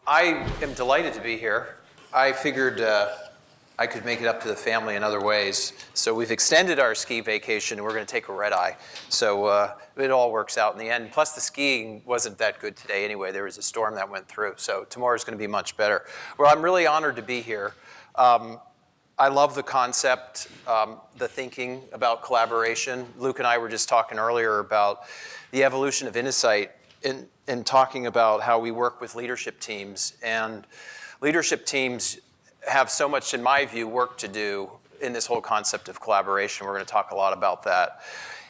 I am delighted to be here. I figured I could make it up to the family in other ways. So we've extended our ski vacation and we're going to take a red eye. So it all works out in the end. Plus the skiing wasn't that good today anyway. There was a storm that went through. So tomorrow's going to be much better. Well, I'm really honored to be here. I love the concept, the thinking about collaboration. Luke and I were just talking earlier about the evolution of Innosight and talking about how we work with leadership teams. And leadership teams have so much, in my view, work to do in this whole concept of collaboration. We're going to talk a lot about that.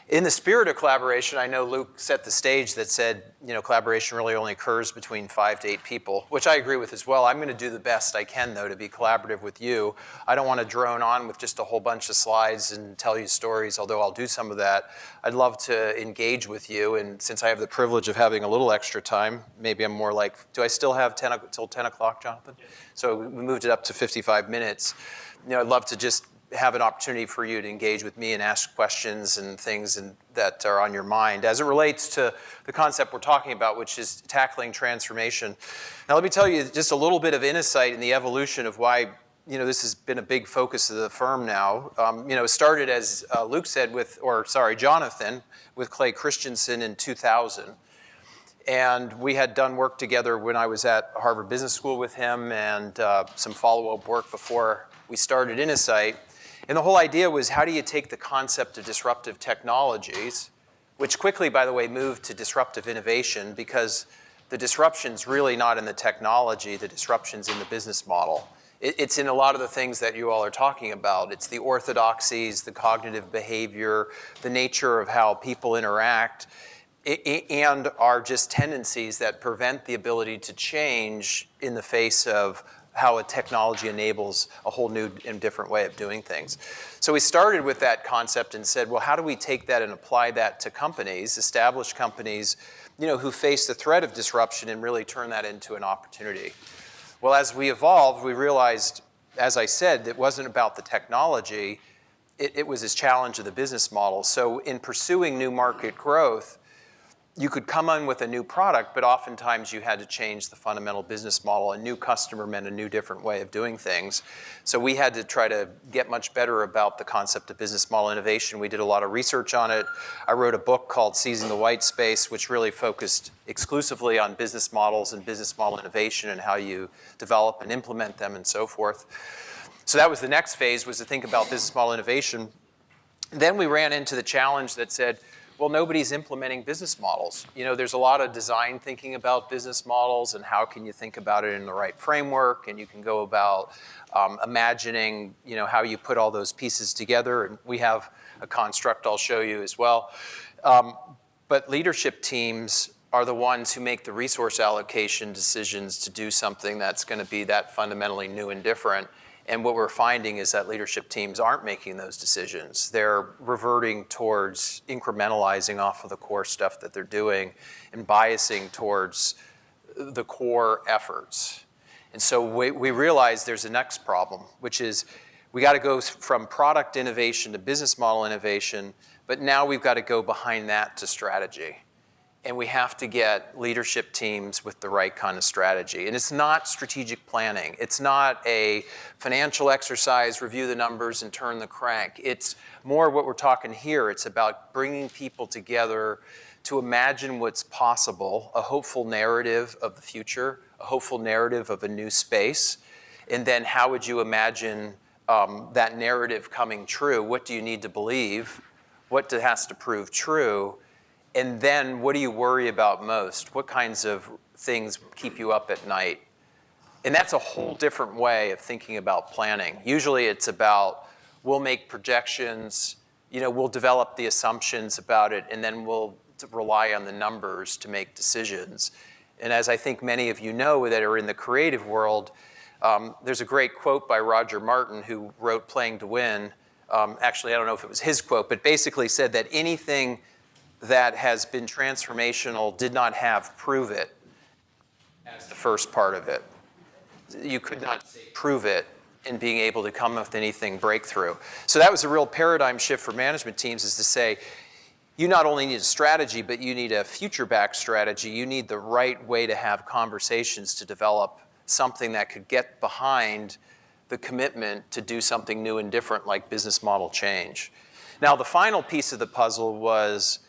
In the spirit of collaboration, I know Luke set the stage that said, collaboration really only occurs between 5 to 8 people, which I agree with as well. I'm going to do the best I can, though, to be collaborative with you. I don't want to drone on with just a whole bunch of slides and tell you stories, although I'll do some of that. I'd love to engage with you, and since I have the privilege of having a little extra time, maybe I'm more like, do I still have till 10 o'clock, Jonathan? Yeah. So we moved it up to 55 minutes. I'd love to just have an opportunity for you to engage with me and ask questions and things that are on your mind as it relates to the concept we're talking about, which is tackling transformation. Now, let me tell you just a little bit of insight in the evolution of why this has been a big focus of the firm now. It started, as Luke said, Jonathan, with Clay Christensen in 2000. And we had done work together when I was at Harvard Business School with him and some follow-up work before we started Innosight. And the whole idea was, how do you take the concept of disruptive technologies, which quickly, by the way, moved to disruptive innovation, because the disruption's really not in the technology, the disruption's in the business model. It's in a lot of the things that you all are talking about. It's the orthodoxies, the cognitive behavior, the nature of how people interact, and are just tendencies that prevent the ability to change in the face of how a technology enables a whole new and different way of doing things. So we started with that concept and said, well, how do we take that and apply that to companies, established companies, who face the threat of disruption, and really turn that into an opportunity? Well, as we evolved, we realized, as I said, it wasn't about the technology, it was this challenge of the business model. So in pursuing new market growth, you could come in with a new product, but oftentimes you had to change the fundamental business model. A new customer meant a new, different way of doing things. So we had to try to get much better about the concept of business model innovation. We did a lot of research on it. I wrote a book called Seizing the White Space, which really focused exclusively on business models and business model innovation and how you develop and implement them and so forth. So that was the next phase, was to think about business model innovation. Then we ran into the challenge that said, well, nobody's implementing business models. There's a lot of design thinking about business models and how can you think about it in the right framework, and you can go about imagining, how you put all those pieces together. And we have a construct I'll show you as well. But leadership teams are the ones who make the resource allocation decisions to do something that's going to be that fundamentally new and different. And what we're finding is that leadership teams aren't making those decisions. They're reverting towards incrementalizing off of the core stuff that they're doing and biasing towards the core efforts. And so we realize there's a next problem, which is we got to go from product innovation to business model innovation, but now we've got to go behind that to strategy. And we have to get leadership teams with the right kind of strategy. And it's not strategic planning. It's not a financial exercise, review the numbers and turn the crank. It's more what we're talking here. It's about bringing people together to imagine what's possible, a hopeful narrative of the future, a hopeful narrative of a new space. And then how would you imagine that narrative coming true? What do you need to believe? What has to prove true? And then what do you worry about most? What kinds of things keep you up at night? And that's a whole different way of thinking about planning. Usually it's about, we'll make projections, we'll develop the assumptions about it, and then we'll rely on the numbers to make decisions. And as I think many of you know that are in the creative world, there's a great quote by Roger Martin, who wrote Playing to Win. Actually, I don't know if it was his quote, but basically said that anything that has been transformational did not have prove it as the first part of it. You could not prove it in being able to come up with anything breakthrough. So that was a real paradigm shift for management teams, is to say, you not only need a strategy, but you need a future-backed strategy. You need the right way to have conversations to develop something that could get behind the commitment to do something new and different like business model change. Now, the final piece of the puzzle was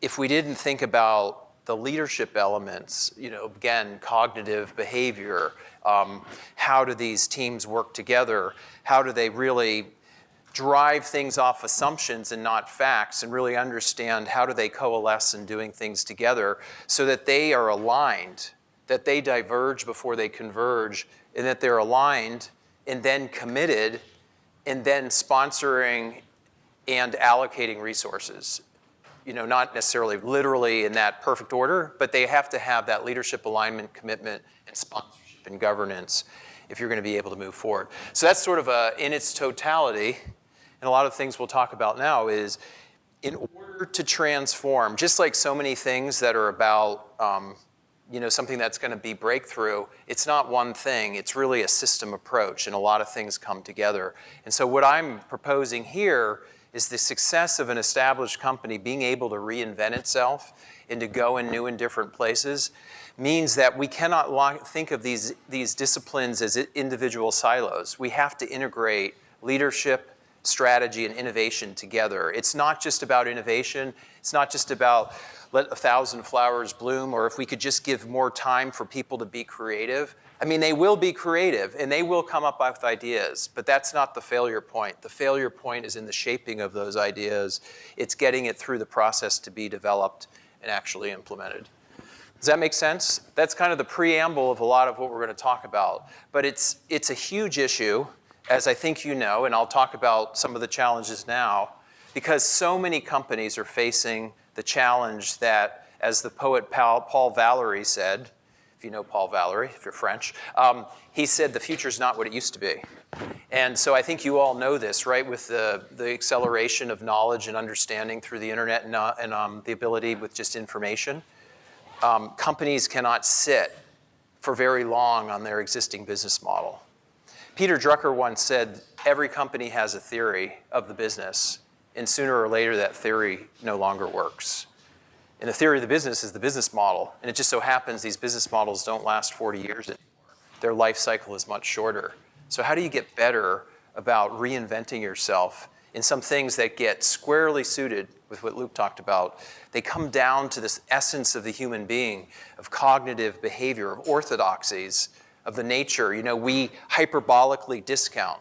if we didn't think about the leadership elements, again, cognitive behavior, how do these teams work together? How do they really drive things off assumptions and not facts, and really understand how do they coalesce in doing things together so that they are aligned, that they diverge before they converge, and that they're aligned and then committed and then sponsoring and allocating resources. Not necessarily literally in that perfect order, but they have to have that leadership alignment, commitment, and sponsorship and governance if you're going to be able to move forward. So that's sort of in its totality, and a lot of things we'll talk about now is in order to transform, just like so many things that are about something that's going to be breakthrough, it's not one thing, it's really a system approach, and a lot of things come together. And so what I'm proposing here is the success of an established company being able to reinvent itself and to go in new and different places means that we cannot think of these disciplines as individual silos. We have to integrate leadership, strategy, and innovation together. It's not just about innovation. It's not just about let 1,000 flowers bloom, or if we could just give more time for people to be creative. I mean, they will be creative, and they will come up with ideas, but that's not the failure point. The failure point is in the shaping of those ideas. It's getting it through the process to be developed and actually implemented. Does that make sense? That's kind of the preamble of a lot of what we're going to talk about. But it's a huge issue, as I think you know, and I'll talk about some of the challenges now, because so many companies are facing the challenge that, as the poet Paul Valéry said, if you know Paul Valéry, if you're French, he said the future's not what it used to be. And so I think you all know this, right, with the acceleration of knowledge and understanding through the internet and the ability with just information. Companies cannot sit for very long on their existing business model. Peter Drucker once said, every company has a theory of the business, and sooner or later that theory no longer works. And the theory of the business is the business model, and it just so happens these business models don't last 40 years anymore. Their life cycle is much shorter. So how do you get better about reinventing yourself in some things that get squarely suited with what Luke talked about? They come down to this essence of the human being, of cognitive behavior, of orthodoxies, of the nature. We hyperbolically discount.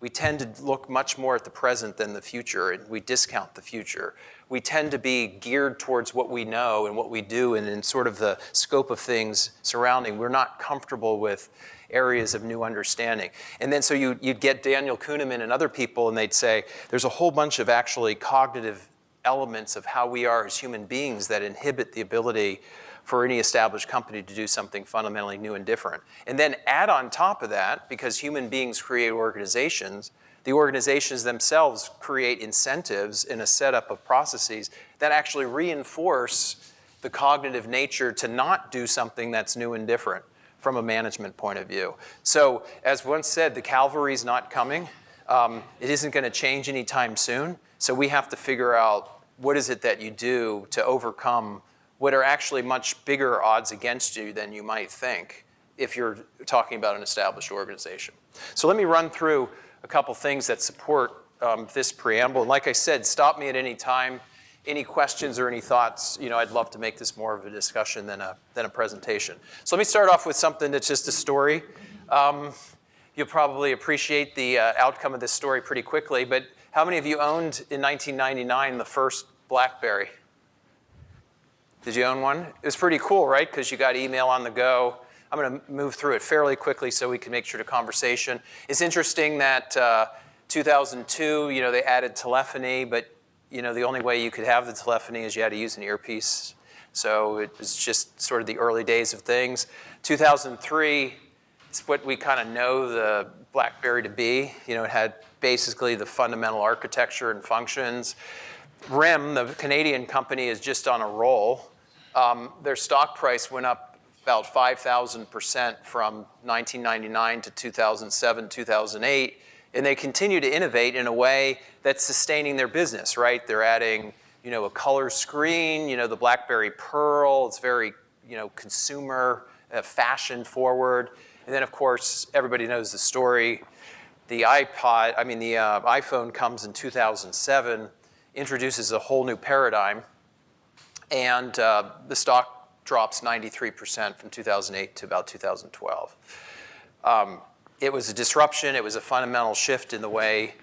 We tend to look much more at the present than the future, and we discount the future. We tend to be geared towards what we know and what we do, and in sort of the scope of things surrounding. We're not comfortable with areas of new understanding. And then so you'd get Daniel Kahneman and other people, and they'd say, there's a whole bunch of actually cognitive elements of how we are as human beings that inhibit the ability for any established company to do something fundamentally new and different. And then add on top of that, because human beings create organizations, the organizations themselves create incentives in a setup of processes that actually reinforce the cognitive nature to not do something that's new and different from a management point of view. So as once said, the cavalry's not coming. It isn't going to change anytime soon. So we have to figure out what is it that you do to overcome what are actually much bigger odds against you than you might think if you're talking about an established organization. So let me run through a couple things that support this preamble. And like I said, stop me at any time. Any questions or any thoughts, I'd love to make this more of a discussion than a presentation. So let me start off with something that's just a story. You'll probably appreciate the outcome of this story pretty quickly, but how many of you owned in 1999 the first BlackBerry? Did you own one? It was pretty cool, right? Because you got email on the go. I'm going to move through it fairly quickly so we can make sure to conversation. It's interesting that 2002, they added telephony, but the only way you could have the telephony is you had to use an earpiece. So it was just sort of the early days of things. 2003, it's what we kind of know the BlackBerry to be. It had basically the fundamental architecture and functions. RIM, the Canadian company, is just on a roll. Their stock price went up about 5,000% from 1999 to 2007, 2008, and they continue to innovate in a way that's sustaining their business, right? They're adding, a color screen, the BlackBerry Pearl. It's very, consumer, fashion forward. And then, of course, everybody knows the story. The iPhone comes in 2007, introduces a whole new paradigm, and the stock drops 93% from 2008 to about 2012. It was a disruption. It was a fundamental shift in the way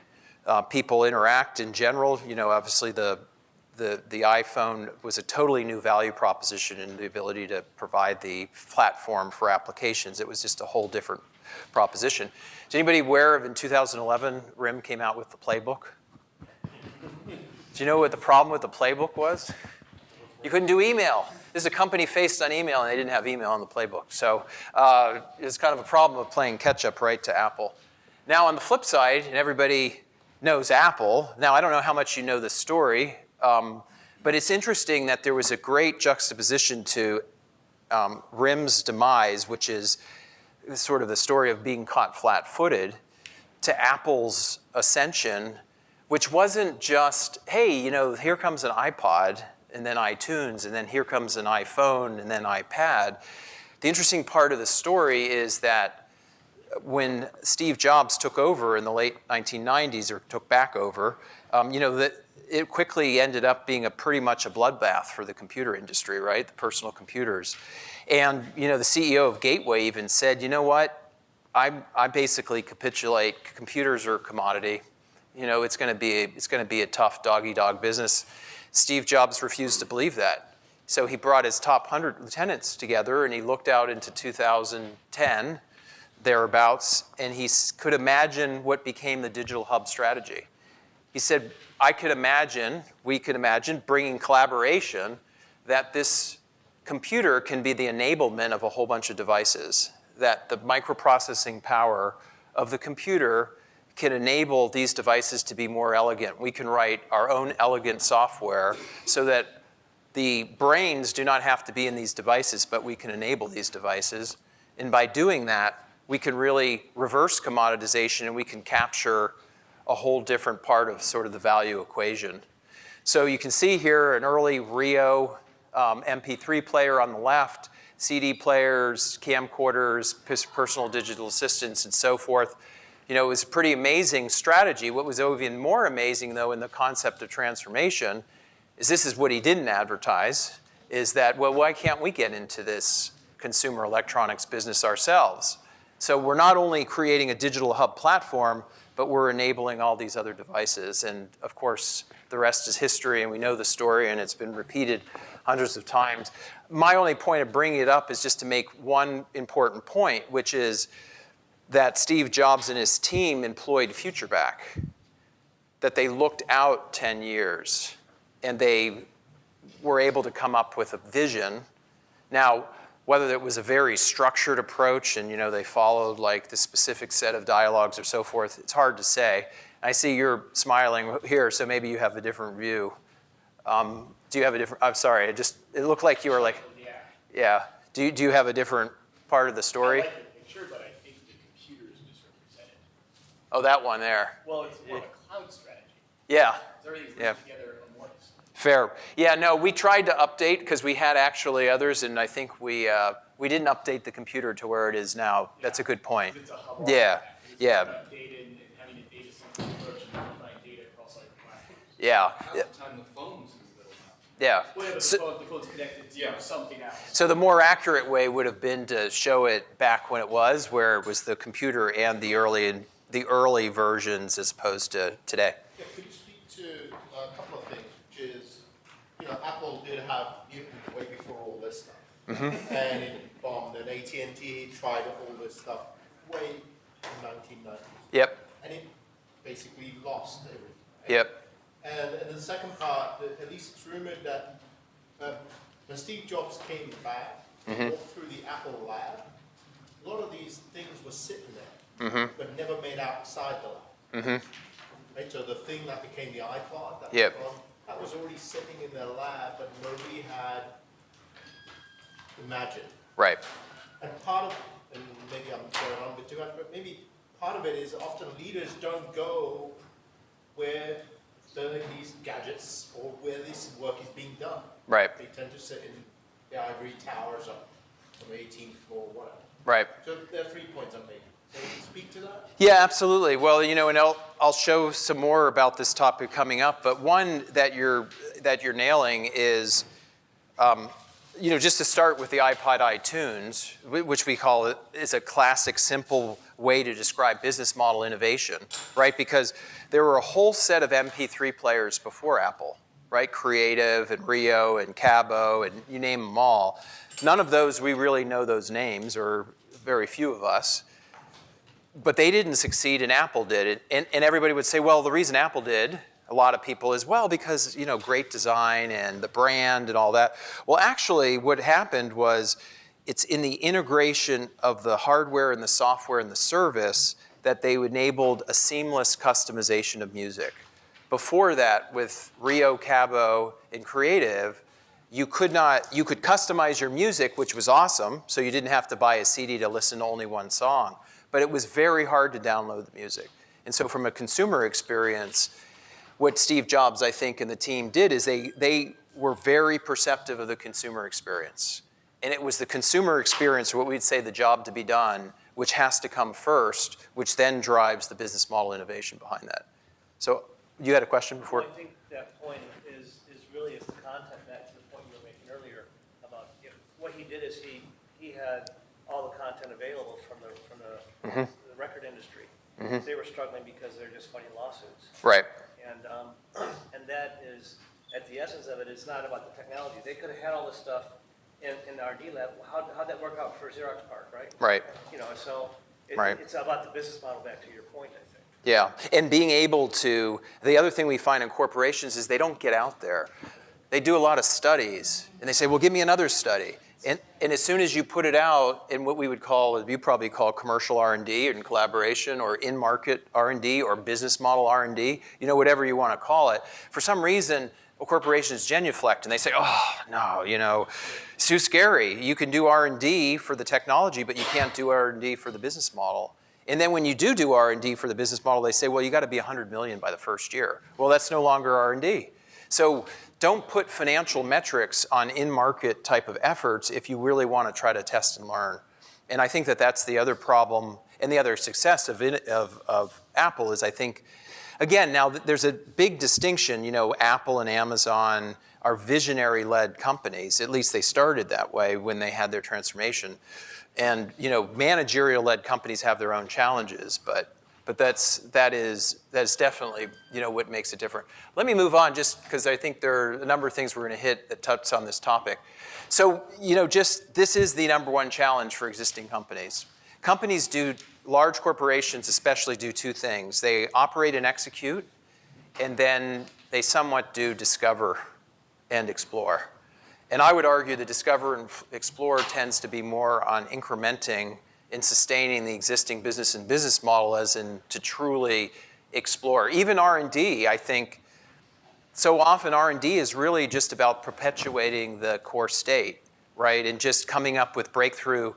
people interact in general. Obviously the iPhone was a totally new value proposition in the ability to provide the platform for applications. It was just a whole different proposition. Is anybody aware of in 2011, RIM came out with the playbook? Do you know what the problem with the playbook was? You couldn't do email. This is a company faced on email, and they didn't have email on the playbook. So it's kind of a problem of playing catch-up right to Apple. Now, on the flip side, and everybody knows Apple. Now, I don't know how much you know the story, but it's interesting that there was a great juxtaposition to RIM's demise, which is sort of the story of being caught flat-footed, to Apple's ascension, which wasn't just, hey, here comes an iPod, and then iTunes, and then here comes an iPhone, and then iPad. The interesting part of the story is that when Steve Jobs took over in the late 1990s, or took back over, that it quickly ended up being pretty much a bloodbath for the computer industry, right? The personal computers. And the CEO of Gateway even said, you know what? I basically capitulate. Computers are a commodity. It's going to be a tough dog-eat-dog business. Steve Jobs refused to believe that. So he brought his top 100 lieutenants together, and he looked out into 2010, thereabouts, and he could imagine what became the digital hub strategy. He said, we could imagine bringing collaboration, that this computer can be the enablement of a whole bunch of devices, that the microprocessing power of the computer can enable these devices to be more elegant. We can write our own elegant software so that the brains do not have to be in these devices, but we can enable these devices. And by doing that, we can really reverse commoditization, and we can capture a whole different part of sort of the value equation. So you can see here an early Rio MP3 player on the left, CD players, camcorders, personal digital assistants, and so forth. It was a pretty amazing strategy. What was even more amazing, though, in the concept of transformation is this is what he didn't advertise, is that, well, why can't we get into this consumer electronics business ourselves? So we're not only creating a digital hub platform, but we're enabling all these other devices. And, of course, the rest is history, and we know the story, and it's been repeated hundreds of times. My only point of bringing it up is just to make one important point, which is that Steve Jobs and his team employed FutureBack, that they looked out 10 years, and they were able to come up with a vision. Now, whether it was a very structured approach and they followed like the specific set of dialogues or so forth, it's hard to say. I see you're smiling here, so maybe you have a different view. Do you have a different, I'm sorry, it looked like you were like, yeah. Do you have a different part of the story? I like the picture, but I think the computer is misrepresented. Oh, that one there. Well, it's more of a cloud strategy. Yeah. Everything's linked together at once. Fair. Yeah, no, we tried to update because we had actually others, and I think we didn't update the computer to where it is now. Yeah. That's a good point. It's a hub. Yeah. Yeah. Updated and having a data-centric approach and unifying data across all your platforms. Yeah. Half the time the phone's in the middle now. Yeah. Well, yeah, but the phone's connected to something else. So the more accurate way would have been to show it back when it was, where it was the computer and the early versions as opposed to today. Yeah, could you speak to a couple of things, which is, Apple did have Newton way before all this stuff. Mm-hmm. And it bombed, and AT&T tried all this stuff way in the 1990s. Yep. And it basically lost everything. Right? Yep. And the second part, at least it's rumored that when Steve Jobs came back, walked through the Apple lab, a lot of these things were sitting there, but never made outside the lab. Mm-hmm. Right? So the thing that became the iPod, that was already sitting in their lab, but nobody had imagined. Right. And part of, and maybe I'm going on a bit too much, but maybe part of it is often leaders don't go where these gadgets or where this work is being done. Right. They tend to sit in the ivory towers on the 18th floor, whatever. Right. So there are 3 points I'm making. So can you speak to that? Yeah, absolutely. Well, and I'll show some more about this topic coming up. But one that you're nailing is, just to start with the iPod iTunes, which we call it is a classic, simple way to describe business model innovation, right? Because there were a whole set of MP3 players before Apple, right? Creative and Rio and Cabo and you name them all. None of those we really know those names, or very few of us. But they didn't succeed and Apple did. And everybody would say, well, the reason Apple did, a lot of people, is, well, because, great design and the brand and all that. Well, actually, what happened was it's in the integration of the hardware and the software and the service that they enabled a seamless customization of music. Before that, with Rio, Cabo, and Creative, you could customize your music, which was awesome, so you didn't have to buy a CD to listen to only one song. But it was very hard to download the music. And so from a consumer experience, what Steve Jobs, I think, and the team did is they were very perceptive of the consumer experience. And it was the consumer experience, or what we'd say the job to be done, which has to come first, which then drives the business model innovation behind that. So you had a question before? Well, I think that point is really the content, back to the point you were making earlier about what he did is he had all the content available from the record industry. Mm-hmm. They were struggling because they're just fighting lawsuits. Right. And that is, at the essence of it, it's not about the technology. They could have had all this stuff in the R&D lab. How'd that work out for Xerox PARC, right? Right. So Right. It's about the business model, back to your point, I think. Yeah, and being able to, the other thing we find in corporations is they don't get out there. They do a lot of studies, and they say, well, give me another study. And as soon as you put it out in what we would call, you probably call commercial R&D and collaboration, or in-market R&D, or business model R&D, whatever you want to call it, for some reason, corporations genuflect and they say, oh, no, it's too scary. You can do R&D for the technology, but you can't do R&D for the business model. And then when you do R&D for the business model, they say, well, you got to be 100 million by the first year. Well, that's no longer R&D. So don't put financial metrics on in-market type of efforts if you really want to try to test and learn. And I think that that's the other problem, and the other success of Apple is, I think, again, now there's a big distinction. Apple and Amazon are visionary-led companies. At least they started that way when they had their transformation. And managerial-led companies have their own challenges, but that is definitely what makes it different. Let me move on, just because I think there are a number of things we're going to hit that touch on this topic. So this is the number one challenge for existing companies. Large corporations especially do two things. They operate and execute, and then they somewhat do discover and explore. And I would argue that discover and explore tends to be more on incrementing and sustaining the existing business and business model, as in to truly explore. Even R&D, I think, so often R&D is really just about perpetuating the core state, right? And just coming up with breakthrough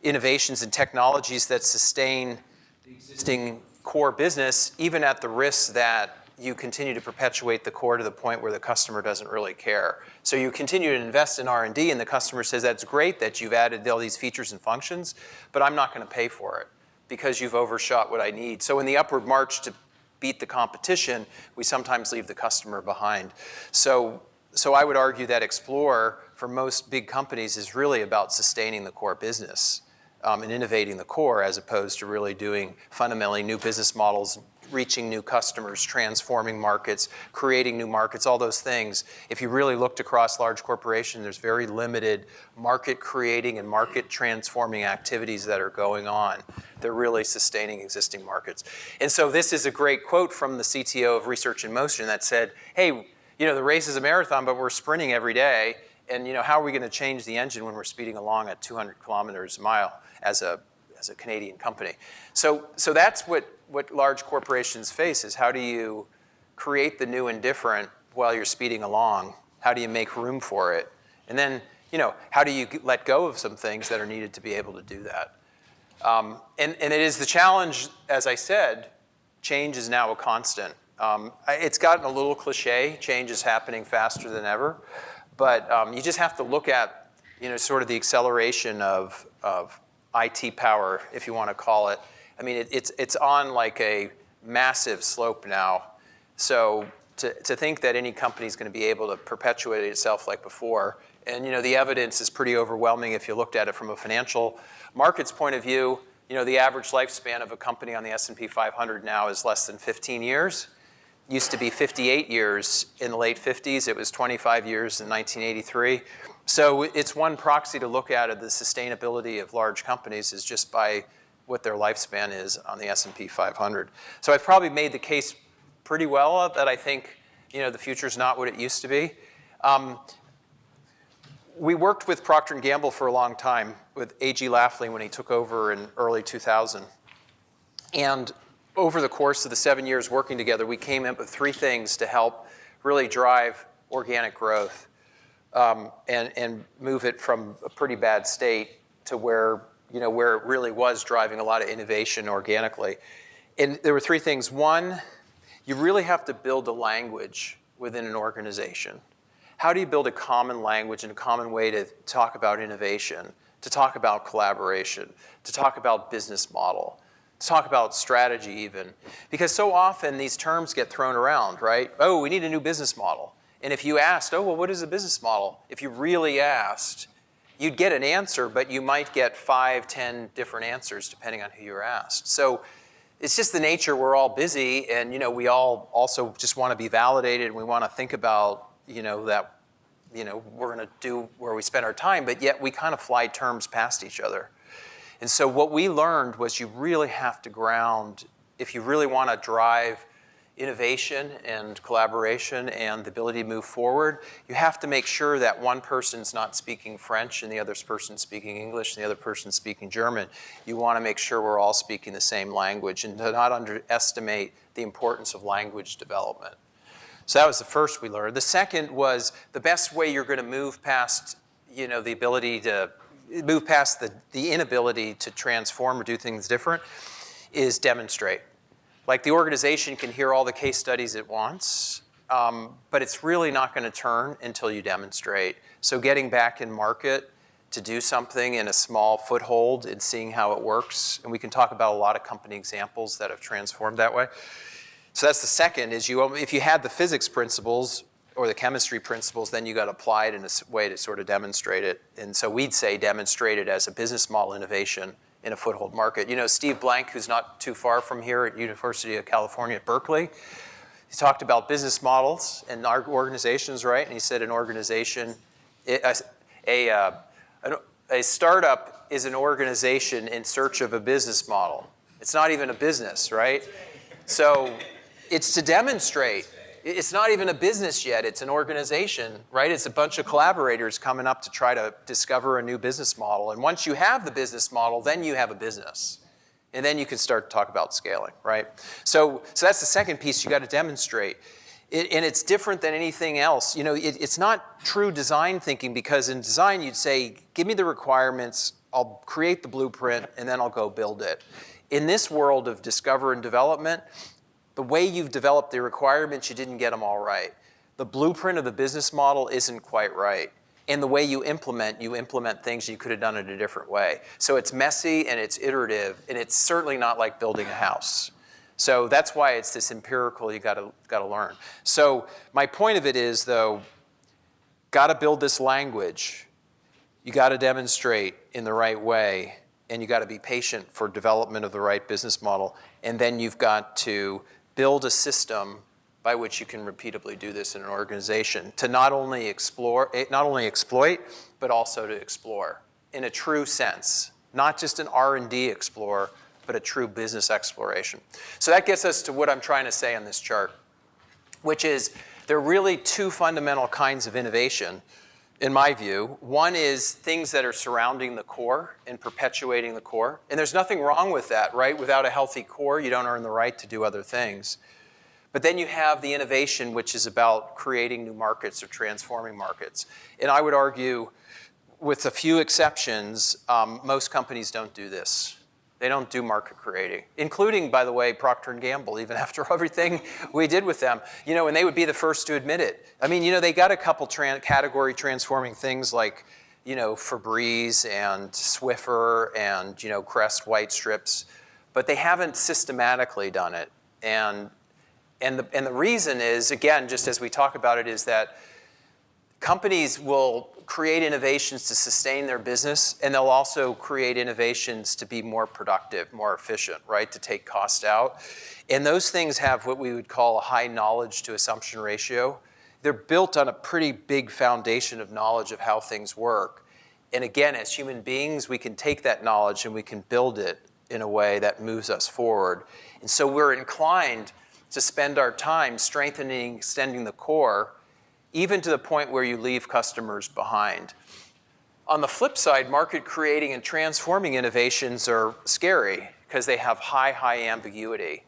innovations and technologies that sustain the existing core business, even at the risk that you continue to perpetuate the core to the point where the customer doesn't really care. So you continue to invest in R&D, and the customer says, that's great that you've added all these features and functions, but I'm not going to pay for it because you've overshot what I need. So in the upward march to beat the competition, we sometimes leave the customer behind. So I would argue that explore, for most big companies, is really about sustaining the core business and innovating the core, as opposed to really doing fundamentally new business models, reaching new customers, transforming markets, creating new markets, all those things. If you really looked across large corporations, there's very limited market creating and market transforming activities that are going on. They're really sustaining existing markets. And so this is a great quote from the CTO of Research in Motion that said, hey, the race is a marathon, but we're sprinting every day. And how are we going to change the engine when we're speeding along at 200 kilometers a mile as a Canadian company? So that's what large corporations face, is how do you create the new and different while you're speeding along? How do you make room for it? And then, how do you let go of some things that are needed to be able to do that? And it is the challenge, as I said, change is now a constant. It's gotten a little cliche, change is happening faster than ever, but you just have to look at, sort of the acceleration of IT power, if you want to call it. I mean, it's on like a massive slope now. So to think that any company is going to be able to perpetuate itself like before, and the evidence is pretty overwhelming if you looked at it from a financial markets point of view. The average lifespan of a company on the S&P 500 now is less than 15 years. Used to be 58 years in the late 50s. It was 25 years in 1983. So it's one proxy to look at of the sustainability of large companies is just by what their lifespan is on the S&P 500. So I've probably made the case pretty well that I think the future's not what it used to be. We worked with Procter & Gamble for a long time with A.G. Lafley when he took over in early 2000. And over the course of the 7 years working together, we came up with 3 things to help really drive organic growth and move it from a pretty bad state to where it really was driving a lot of innovation organically. And there were 3 things. One, you really have to build a language within an organization. How do you build a common language and a common way to talk about innovation, to talk about collaboration, to talk about business model, to talk about strategy even? Because so often these terms get thrown around, right? Oh, we need a new business model. And if you asked, oh, well, what is a business model? If you really asked, you'd get an answer, but you might get 5, 10 different answers depending on who you're asked. So it's just the nature, we're all busy, and we all also just want to be validated, and we want to think about that we're going to do where we spend our time, but yet we kind of fly terms past each other. And so what we learned was you really have to ground, if you really want to drive innovation and collaboration and the ability to move forward, you have to make sure that one person's not speaking French and the other person's speaking English and the other person's speaking German. You want to make sure we're all speaking the same language and to not underestimate the importance of language development. So that was the first we learned. The second was the best way you're going to move past, the ability to move past the inability to transform or do things different is demonstrate. Like the organization can hear all the case studies it wants, but it's really not going to turn until you demonstrate. So getting back in market to do something in a small foothold and seeing how it works, and we can talk about a lot of company examples that have transformed that way. So that's the second, is if you had the physics principles or the chemistry principles, then you got to apply it in a way to sort of demonstrate it. And so we'd say demonstrate it as a business model innovation in a foothold market. Steve Blank, who's not too far from here at University of California at Berkeley, he talked about business models and our organizations, right? And he said an organization, a startup is an organization in search of a business model. It's not even a business, right? So it's to demonstrate. It's not even a business yet. It's an organization, right? It's a bunch of collaborators coming up to try to discover a new business model. And once you have the business model, then you have a business. And then you can start to talk about scaling, right? So that's the second piece. You got to demonstrate. And it's different than anything else. It's not true design thinking, because in design you'd say, give me the requirements, I'll create the blueprint, and then I'll go build it. In this world of discover and development, the way you've developed the requirements, you didn't get them all right. The blueprint of the business model isn't quite right. And the way you implement things you could have done it a different way. So it's messy and it's iterative, and it's certainly not like building a house. So that's why it's this empirical you got to learn. So my point of it is, though, got to build this language. You got to demonstrate in the right way, and you got to be patient for development of the right business model. And then you've got to build a system by which you can repeatably do this in an organization to not only exploit, but also to explore in a true sense, not just an R&D explore, but a true business exploration. So that gets us to what I'm trying to say on this chart, which is there are really 2 fundamental kinds of innovation, in my view. One is things that are surrounding the core and perpetuating the core. And there's nothing wrong with that, right? Without a healthy core, you don't earn the right to do other things. But then you have the innovation, which is about creating new markets or transforming markets. And I would argue, with a few exceptions, most companies don't do this. They don't do market creating, including, by the way, Procter & Gamble, even after everything we did with them. And they would be the first to admit it. I mean, they got a couple category transforming things like Febreze and Swiffer and, Crest white strips, but they haven't systematically done it. And the reason is, again, just as we talk about it, is that companies will create innovations to sustain their business, and they'll also create innovations to be more productive, more efficient, right, to take cost out. And those things have what we would call a high knowledge to assumption ratio. They're built on a pretty big foundation of knowledge of how things work. And again, as human beings, we can take that knowledge and we can build it in a way that moves us forward. And so we're inclined to spend our time strengthening, extending the core, even to the point where you leave customers behind. On the flip side, market creating and transforming innovations are scary because they have high ambiguity.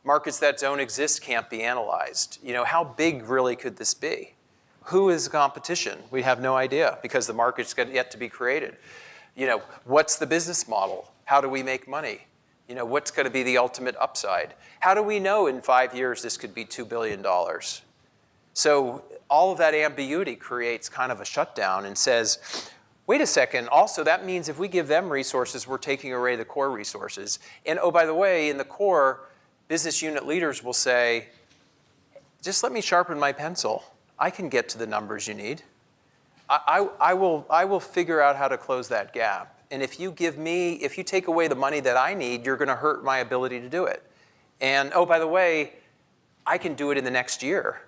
Markets that don't exist can't be analyzed. How big really could this be? Who is the competition? We have no idea because the market's yet to be created. What's the business model? How do we make money? What's going to be the ultimate upside? How do we know in 5 years this could be $2 billion? So all of that ambiguity creates kind of a shutdown and says, wait a second, also that means if we give them resources, we're taking away the core resources. And oh, by the way, in the core, business unit leaders will say, just let me sharpen my pencil. I can get to the numbers you need. I will figure out how to close that gap. And if you take away the money that I need, you're going to hurt my ability to do it. And oh, by the way, I can do it in the next year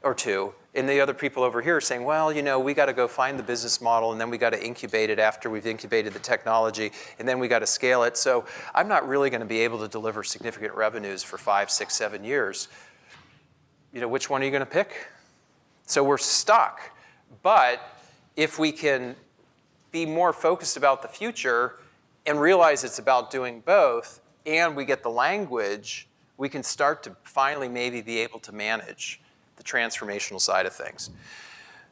or two. And the other people over here are saying, well, we got to go find the business model, and then we got to incubate it after we've incubated the technology, and then we got to scale it. So I'm not really going to be able to deliver significant revenues for 5, 6, 7 years. Which one are you going to pick? So we're stuck. But if we can be more focused about the future and realize it's about doing both, and we get the language, we can start to finally maybe be able to manage the transformational side of things.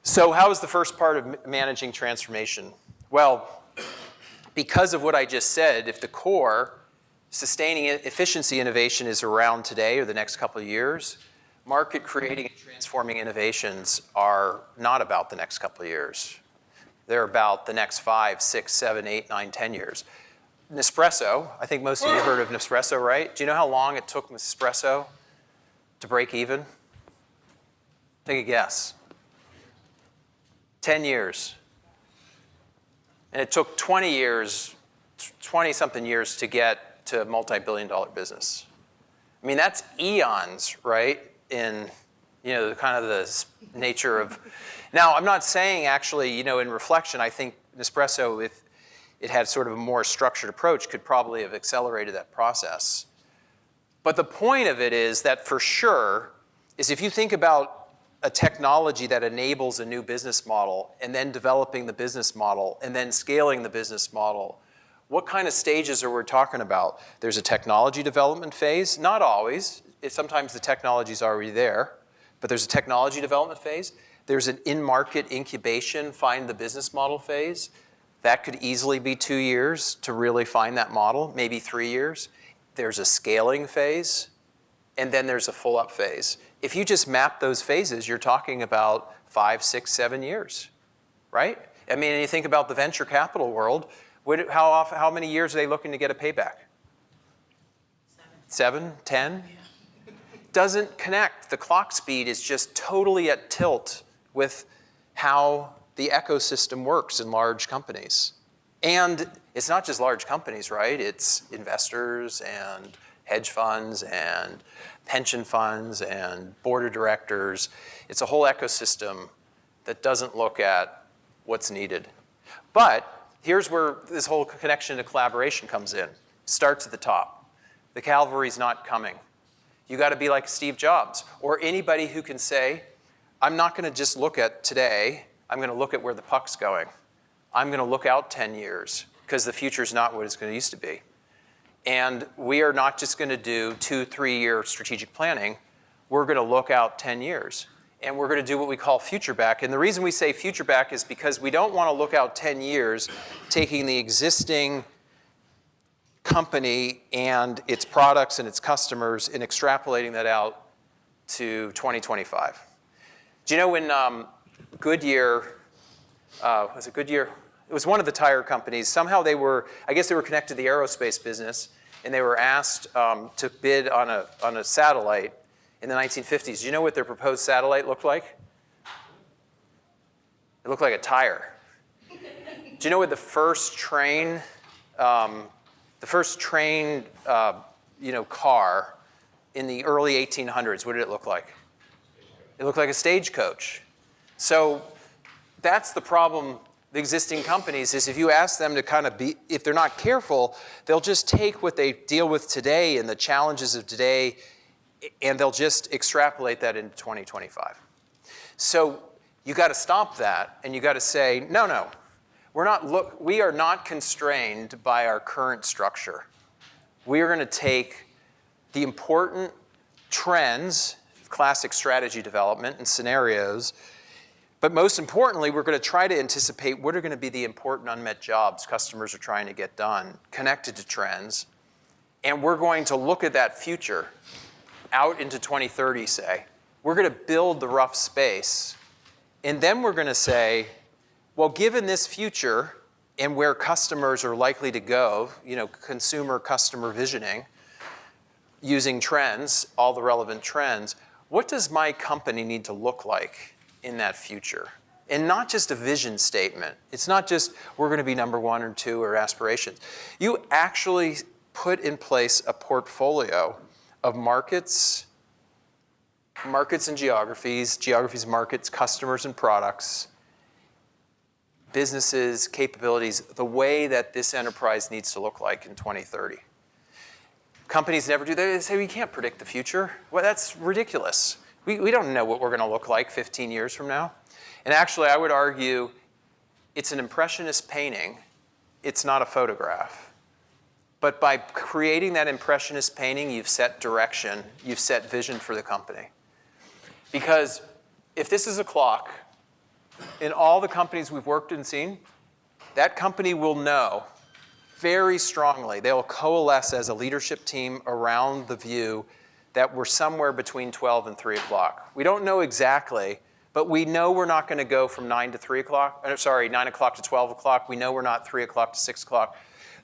So how is the first part of managing transformation? Well, because of what I just said, if the core, sustaining efficiency innovation is around today or the next couple of years, market creating and transforming innovations are not about the next couple of years. They're about the next 5, 6, 7, 8, 9, 10 years. Nespresso, I think most of you heard of Nespresso, right? Do you know how long it took Nespresso to break even? Take a guess. 10 years. And it took 20-something years to get to a multi-billion-dollar business. I mean, that's eons, right? In, kind of the nature of... Now, I'm not saying actually, in reflection, I think Nespresso, if it had sort of a more structured approach, could probably have accelerated that process. But the point of it is that for sure, is if you think about a technology that enables a new business model, and then developing the business model, and then scaling the business model, what kind of stages are we talking about? There's a technology development phase. Not always. Sometimes the technology is already there, but there's a technology development phase. There's an in-market incubation, find the business model phase. That could easily be 2 years to really find that model, maybe 3 years. There's a scaling phase, and then there's a full-up phase. If you just map those phases, you're talking about 5, 6, 7 years, right? I mean, and you think about the venture capital world, how many years are they looking to get a payback? 7, 10? Yeah. Doesn't connect. The clock speed is just totally at tilt with how the ecosystem works in large companies. And it's not just large companies, right? It's investors and hedge funds and pension funds and board of directors. It's a whole ecosystem that doesn't look at what's needed. But here's where this whole connection to collaboration comes in. Starts at the top. The cavalry's not coming. You got to be like Steve Jobs or anybody who can say, I'm not going to just look at today. I'm going to look at where the puck's going. I'm going to look out 10 years because the future's not what it's going to used to be. And we are not just going to do 2, 3-year strategic planning. We're going to look out 10 years. And we're going to do what we call future back. And the reason we say future back is because we don't want to look out 10 years taking the existing company and its products and its customers and extrapolating that out to 2025. Do you know when Goodyear Was it Goodyear? It was one of the tire companies. Somehow I guess they were connected to the aerospace business, and they were asked to bid on a satellite in the 1950s. Do you know what their proposed satellite looked like? It looked like a tire. Do you know what the first train, car in the early 1800s, what did it look like? It looked like a stagecoach. So that's the problem. The existing companies is if you ask them to kind of if they're not careful, they'll just take what they deal with today and the challenges of today, and they'll just extrapolate that into 2025. So you got to stop that, and you got to say, no, we are not constrained by our current structure. We are going to take the important trends, classic strategy development and scenarios, but most importantly, we're going to try to anticipate what are going to be the important unmet jobs customers are trying to get done, connected to trends, and we're going to look at that future out into 2030, say. We're going to build the rough space, and then we're going to say, well, given this future and where customers are likely to go, consumer customer visioning, using trends, all the relevant trends, what does my company need to look like in that future? And not just a vision statement. It's not just we're going to be number 1 or 2 or aspirations. You actually put in place a portfolio of markets and geographies, markets, customers and products, businesses, capabilities, the way that this enterprise needs to look like in 2030. Companies never do that. They say, we can't predict the future. Well, that's ridiculous. We don't know what we're going to look like 15 years from now. And actually, I would argue it's an impressionist painting. It's not a photograph. But by creating that impressionist painting, you've set direction. You've set vision for the company. Because if this is a clock, in all the companies we've worked and seen, that company will know very strongly. They'll coalesce as a leadership team around the view that we're somewhere between 12 and 3 o'clock. We don't know exactly, but we know we're not going to go from 9 o'clock to 12 o'clock. We know we're not 3 o'clock to 6 o'clock.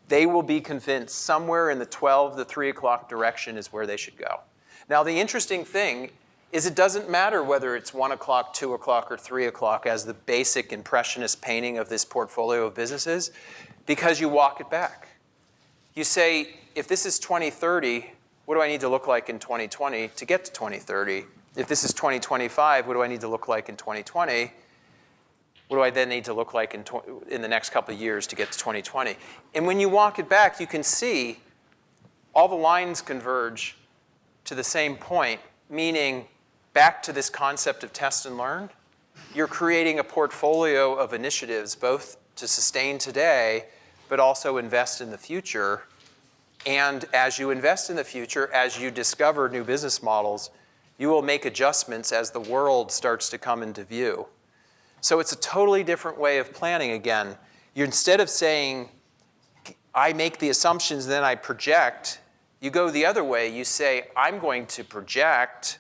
They will be convinced somewhere in the 12 to 3 o'clock direction is where they should go. Now, the interesting thing is it doesn't matter whether it's 1 o'clock, 2 o'clock, or 3 o'clock as the basic impressionist painting of this portfolio of businesses, because you walk it back. You say, if this is 2030, what do I need to look like in 2020 to get to 2030? If this is 2025, what do I need to look like in 2020? What do I then need to look like in the next couple of years to get to 2020? And when you walk it back, you can see all the lines converge to the same point, meaning back to this concept of test and learn. You're creating a portfolio of initiatives both to sustain today, but also invest in the future. And as you invest in the future, as you discover new business models, you will make adjustments as the world starts to come into view. So it's a totally different way of planning again. Instead of saying, I make the assumptions, then I project, you go the other way. You say, I'm going to project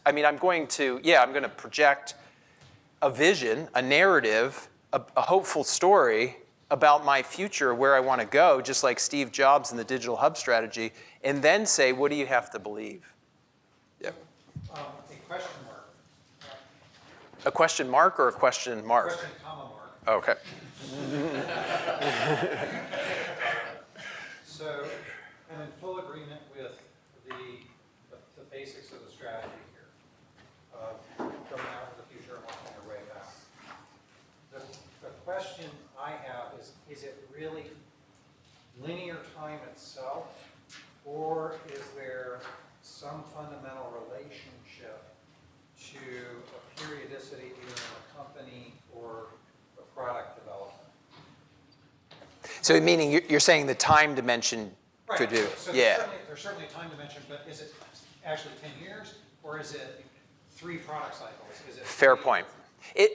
a vision, a narrative, a hopeful story about my future, where I want to go, just like Steve Jobs in the digital hub strategy, and then say, what do you have to believe? Yep. A question mark. A question mark or a question mark? Question, comma mark. Okay. So I'm in full agreement with the basics of the strategy here, of going out into the future and walking our way back. The question I have is it really linear time itself, or is there some fundamental relationship to a periodicity either in a company or a product development? So meaning you're saying the time dimension could do, So yeah. there's certainly a time dimension, but is it actually 10 years, or is it 3 product cycles? Is it Fair point.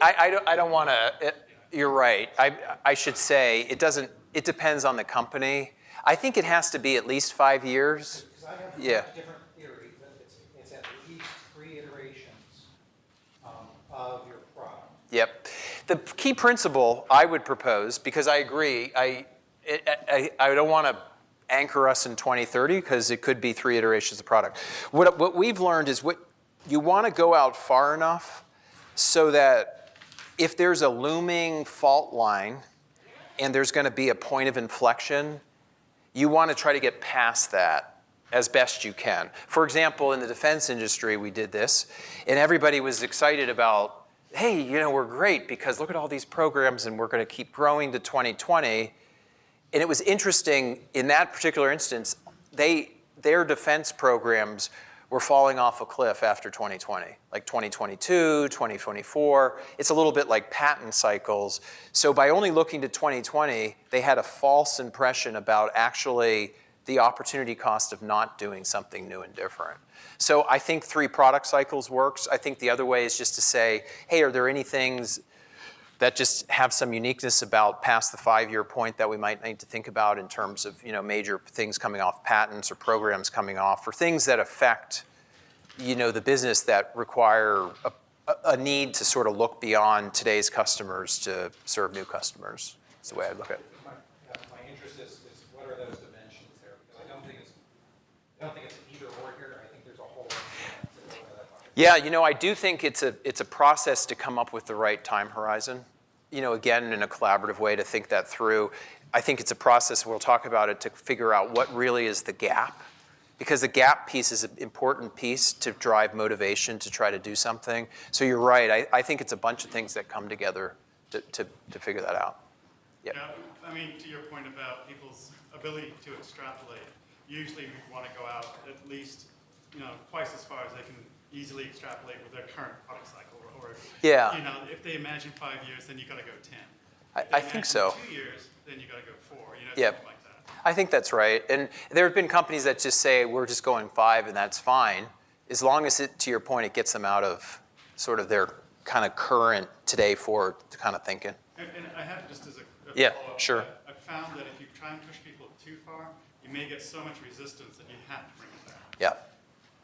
I don't want to, you're right. I should say it depends on the company. I think it has to be at least 5 years. Because I have Yeah. a different theory, that it's at least 3 iterations of your product. Yep. The key principle I would propose, because I agree, I don't want to anchor us in 2030 because it could be 3 iterations of product. What we've learned is you want to go out far enough so that if there's a looming fault line and there's going to be a point of inflection, you want to try to get past that as best you can. For example, in the defense industry, we did this, and everybody was excited about, hey, we're great because look at all these programs and we're going to keep growing to 2020. And it was interesting, in that particular instance, their defense programs were falling off a cliff after 2020, like 2022, 2024. It's a little bit like patent cycles. So by only looking to 2020, they had a false impression about actually the opportunity cost of not doing something new and different. So I think 3 product cycles works. I think the other way is just to say, hey, are there any things that just have some uniqueness about past the 5-year point that we might need to think about in terms of major things coming off patents or programs coming off, or things that affect the business that require a need to sort of look beyond today's customers to serve new customers. That's the way I look at it. My interest is what are those dimensions there? Because I don't think it's either or here. I think there's a whole. Yeah, I do think it's a process to come up with the right time horizon. Again, in a collaborative way to think that through. I think it's a process, we'll talk about it, to figure out what really is the gap. Because the gap piece is an important piece to drive motivation to try to do something. So you're right, I think it's a bunch of things that come together to figure that out. Yep. Yeah, I mean, to your point about people's ability to extrapolate, usually we want to go out at least, twice as far as they can easily extrapolate with their current product cycle. Or, yeah. If they imagine 5 years, then you got to go 10. I think so. 2 years, then you got to go 4. Yep. Something like that. I think that's right. And there have been companies that just say, we're just going 5 and that's fine, as long as to your point, it gets them out of sort of their kind of current today forward kind of thinking. And I have just as a yeah, follow-up, sure. I've found that if you try and push people too far, you may get so much resistance that you have to bring it down. Yeah.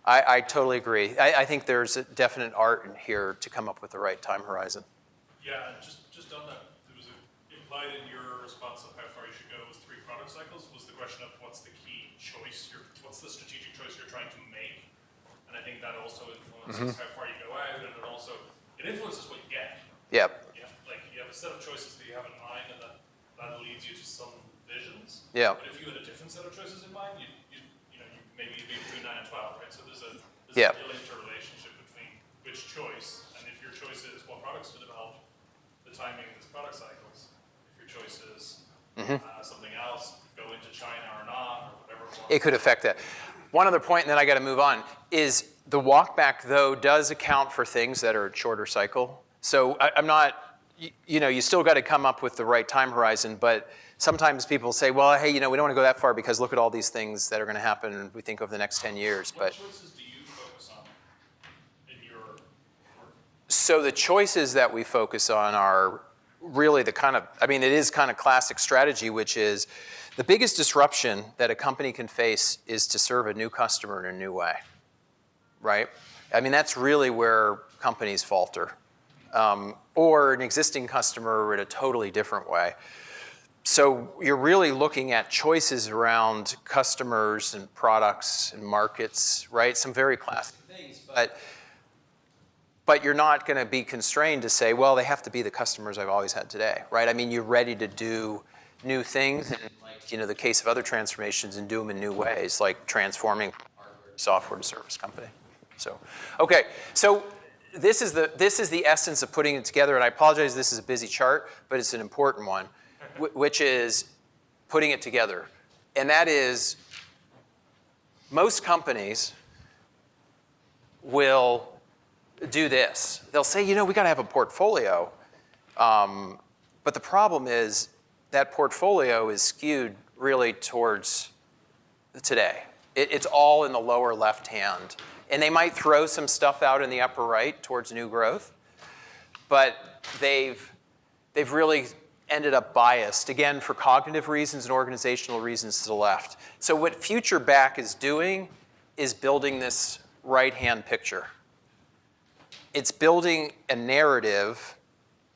I totally agree. I think there's a definite art in here to come up with the right time horizon. Yeah, just on that, there was implied in your response of how far you should go was 3 product cycles, was the question of what's the key choice, what's the strategic choice you're trying to make, and I think that also influences how far you go out, and it influences what you get. Yep. You have a set of choices that you have in mind, and that leads you to some visions. Yeah. But if you had a different set of choices in mind, maybe you'd be between 9 and 12, right? So there's a real interrelationship between which choice, and if your choice is what products to develop, the timing of these product cycles. If your choice is something else, go into China or not, or whatever. It could affect that. One other point, and then I got to move on, is the walk back, though, does account for things that are shorter cycle. So I'm not, you still got to come up with the right time horizon, but sometimes people say, well, hey, we don't want to go that far because look at all these things that are going to happen, we think, over the next 10 years. What choices do you focus on in your work? So the choices that we focus on are really it is kind of classic strategy, which is the biggest disruption that a company can face is to serve a new customer in a new way, right? That's really where companies falter. Or an existing customer in a totally different way. So you're really looking at choices around customers and products and markets, right? Some very classic things, but you're not going to be constrained to say, well, they have to be the customers I've always had today, right? You're ready to do new things, and the case of other transformations, and do them in new ways, like transforming hardware to software to service company. So, okay, so this is the essence of putting it together, and I apologize, this is a busy chart, but it's an important one. Which is putting it together. And that is, most companies will do this. They'll say, we got to have a portfolio. But the problem is that portfolio is skewed really towards today. It's all in the lower left hand. And they might throw some stuff out in the upper right towards new growth. But they've really ended up biased, again, for cognitive reasons and organizational reasons to the left. So what Future Back is doing is building this right-hand picture. It's building a narrative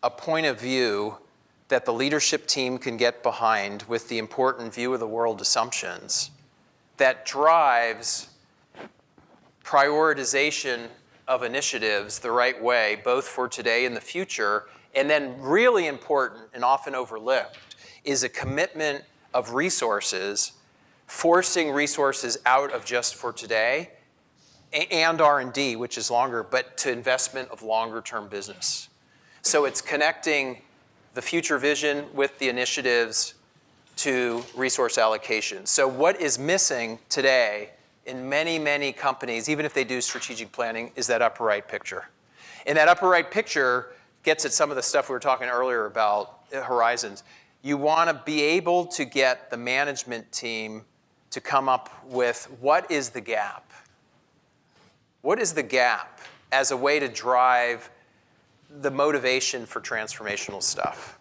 a point of view that the leadership team can get behind with the important view of the world assumptions that drives prioritization of initiatives the right way, both for today and the future. And then really important and often overlooked is a commitment of resources, forcing resources out of just for today and R&D, which is longer, but to investment of longer term business. So it's connecting the future vision with the initiatives to resource allocation. So what is missing today in many, many companies, even if they do strategic planning, is that upper right picture. And that upper right picture gets at some of the stuff we were talking earlier about horizons. You want to be able to get the management team to come up with what is the gap? What is the gap as a way to drive the motivation for transformational stuff?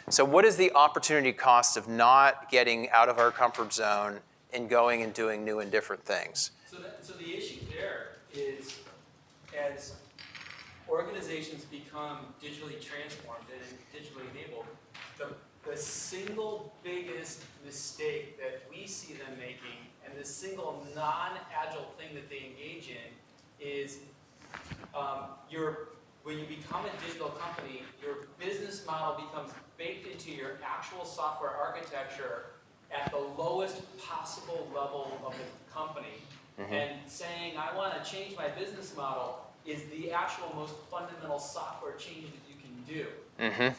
So what is the opportunity cost of not getting out of our comfort zone and going and doing new and different things? So the issue there is, as organizations become digitally transformed and digitally enabled, the single biggest mistake that we see them making, and the single non-agile thing that they engage in, is when you become a digital company, your business model becomes baked into your actual software architecture at the lowest possible level of the company. Mm-hmm. And saying, I want to change my business model is the actual most fundamental software change that you can do. Mm-hmm.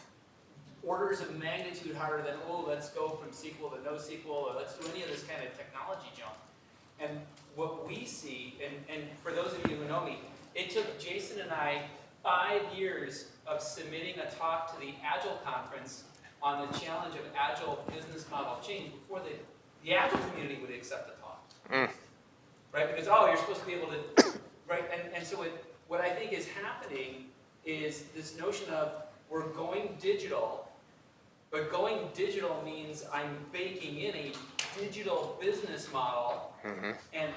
Orders of magnitude harder than, let's go from SQL to NoSQL, or let's do any of this kind of technology junk. And what we see, and for those of you who know me, it took Jason and I 5 years of submitting a talk to the Agile conference on the challenge of Agile business model change before the Agile community would accept the talk. Mm. Right? Because, you're supposed to be able to, right? And so what I think is happening is this notion of we're going digital, but going digital means I'm baking in a digital business model, mm-hmm. and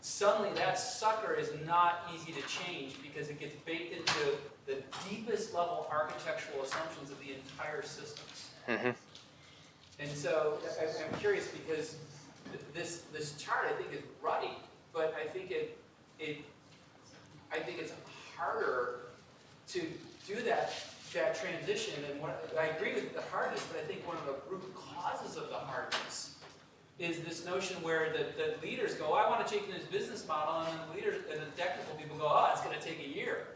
suddenly that sucker is not easy to change because it gets baked into the deepest level architectural assumptions of the entire systems. Mm-hmm. And so I'm curious because this chart I think is right, but I think it's harder to do that transition. And I agree with the hardness, but I think one of the root causes of the hardness is this notion where the leaders go, I want to change this business model, and the leaders and the technical people go, it's going to take a year.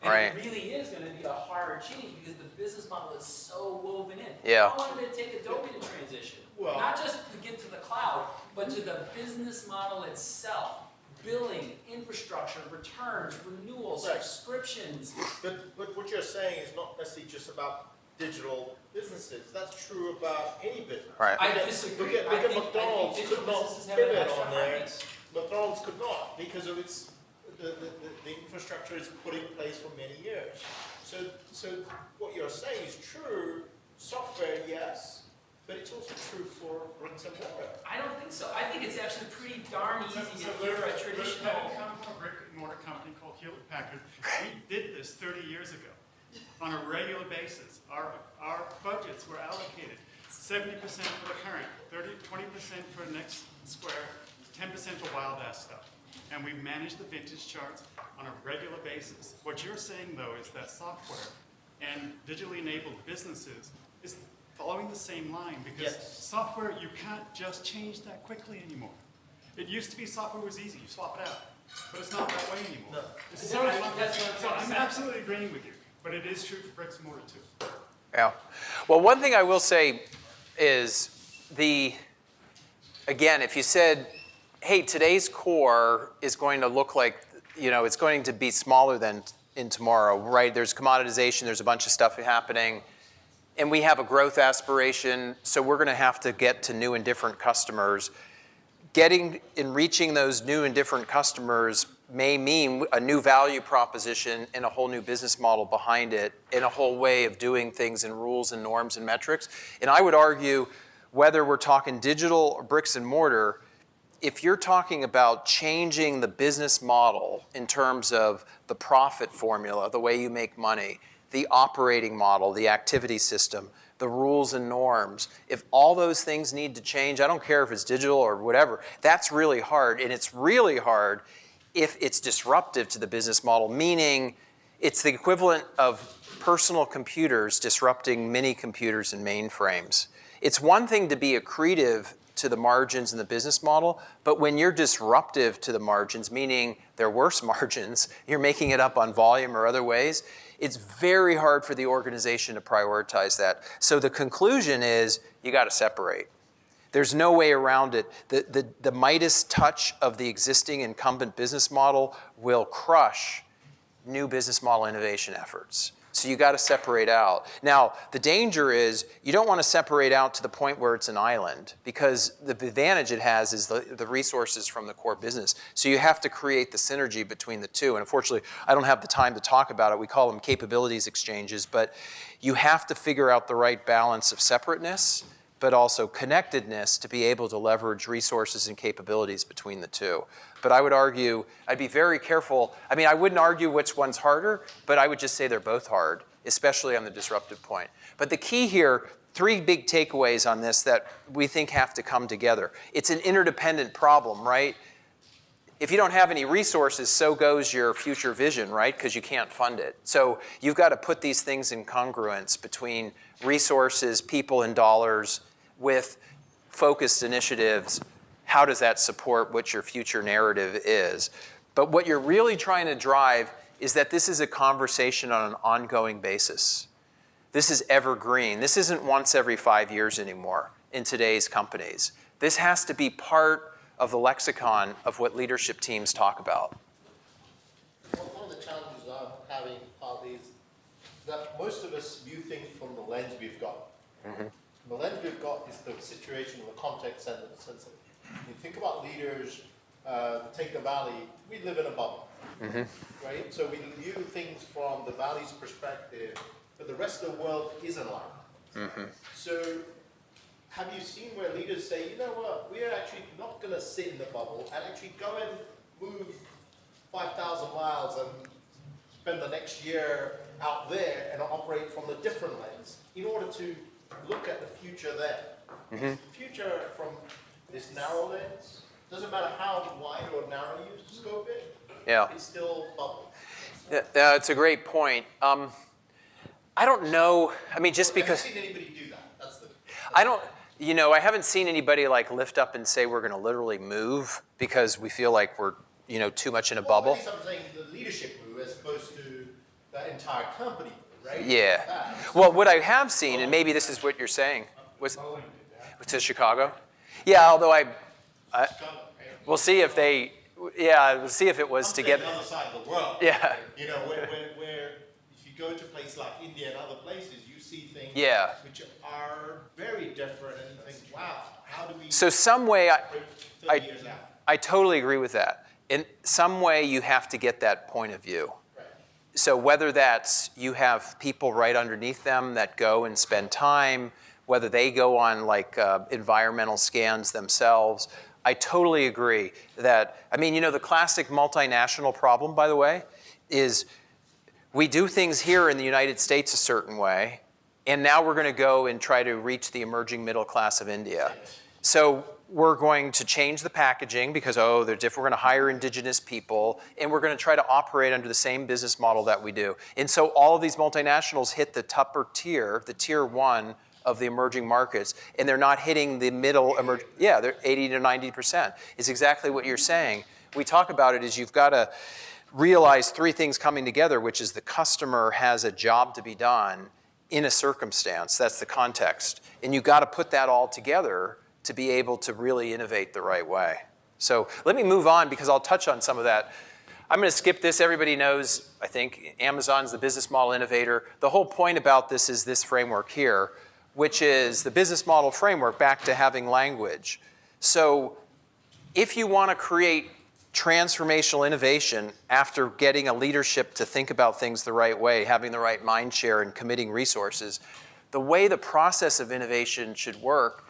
And right. It really is going to be a hard change because the business model is so woven in. Yeah. How long did it take Adobe to transition? Well, not just to get to the cloud, but to the business model itself. Billing, infrastructure, returns, renewals, right. Subscriptions. But what you're saying is not necessarily just about digital businesses. That's true about any business. Right. I disagree. Look at McDonald's could not pivot on there. McDonald's could not because of its the infrastructure is put in place for many years. So what you're saying is true. Software, yes, but it's also true for bricks and mortar. I don't think so. I think it's actually pretty darn easy if you're a traditional. I come from a brick and mortar company called Hewlett Packard. We did this 30 years ago on a regular basis. Our budgets were allocated 70% for the current, 20% for next square, 10% for wild ass stuff. And we manage the vintage charts on a regular basis. What you're saying, though, is that software and digitally enabled businesses is following the same line because yes. Software, you can't just change that quickly anymore. It used to be software was easy, you swap it out. But it's not that way anymore. No. So I'm absolutely agreeing with you, but it is true for bricks and mortar too. Yeah. Well, one thing I will say is again, if you said, hey, today's core is going to look like, it's going to be smaller than in tomorrow, right? There's commoditization, there's a bunch of stuff happening, and we have a growth aspiration, so we're going to have to get to new and different customers. Getting and reaching those new and different customers may mean a new value proposition and a whole new business model behind it, and a whole way of doing things and rules and norms and metrics. And I would argue, whether we're talking digital or bricks and mortar, if you're talking about changing the business model in terms of the profit formula, the way you make money, the operating model, the activity system, the rules and norms. If all those things need to change, I don't care if it's digital or whatever, that's really hard. And it's really hard if it's disruptive to the business model, meaning it's the equivalent of personal computers disrupting mini computers and mainframes. It's one thing to be accretive to the margins in the business model, but when you're disruptive to the margins, meaning they're worse margins, you're making it up on volume or other ways, it's very hard for the organization to prioritize that. So the conclusion is you got to separate. There's no way around it. The Midas touch of the existing incumbent business model will crush new business model innovation efforts. So you got to separate out. Now, the danger is you don't want to separate out to the point where it's an island, because the advantage it has is the resources from the core business. So you have to create the synergy between the two. And unfortunately, I don't have the time to talk about it. We call them capabilities exchanges. But you have to figure out the right balance of separateness, but also connectedness to be able to leverage resources and capabilities between the two. But I would argue, I'd be very careful. I mean, I wouldn't argue which one's harder, but I would just say they're both hard, especially on the disruptive point. But the key here, 3 big takeaways on this that we think have to come together. It's an interdependent problem, right? If you don't have any resources, so goes your future vision, right? Because you can't fund it. So you've got to put these things in congruence between resources, people, and dollars with focused initiatives. How does that support what your future narrative is? But what you're really trying to drive is that this is a conversation on an ongoing basis. This is evergreen. This isn't once every 5 years anymore in today's companies. This has to be part of the lexicon of what leadership teams talk about. One of the challenges I'm having partly is that most of us view things from the lens we've got. The lens we've got is the situation, the context sense. You think about leaders, take the valley, we live in a bubble, right? So we view things from the valley's perspective, but the rest of the world isn't like that. So have you seen where leaders say, you know what, we're actually not going to sit in the bubble and actually go and move 5,000 miles and spend the next year out there and operate from a different lens in order to look at the future there. The future from this narrow lens, doesn't matter how wide or narrow you scope it, it's still bubble. Yeah, it's a great point. I don't know, I mean, just because... Have you seen anybody do that? I don't, you know, I haven't seen anybody like lift up and say we're going to literally move because we feel like we're, you know, too much in a bubble. At least I'm saying the leadership move as opposed to the entire company, right? Yeah. Well, what I have seen, and maybe this is what you're saying, was to Chicago. Yeah, although we'll see if they, we'll see if it was to get. On the other side of the world. Yeah. You know, where if you go to places like India and other places, you see things which are very different, and you think, wow, how do we? So some way, 30 years out? I totally agree with that. In some way, you have to get that point of view. Right. So whether that's you have people right underneath them that go and spend time, whether they go on like environmental scans themselves, I totally agree that, I mean, you know, the classic multinational problem, by the way, is we do things here in the United States a certain way, and now we're going to go and try to reach the emerging middle class of India. So we're going to change the packaging because, oh, they're different. We're going to hire indigenous people, and we're going to try to operate under the same business model that we do. And so all of these multinationals hit the upper tier, the tier 1 of the emerging markets, and they're not hitting the middle, they're 80 to 90%. It's exactly what you're saying. We talk about it as you've got to realize 3 things coming together, which is the customer has a job to be done in a circumstance. That's the context. And you've got to put that all together to be able to really innovate the right way. So let me move on because I'll touch on some of that. I'm going to skip this. Everybody knows, I think, Amazon's the business model innovator. The whole point about this is this framework here, which is the business model framework back to having language. So if you want to create transformational innovation after getting a leadership to think about things the right way, having the right mind share and committing resources, the way the process of innovation should work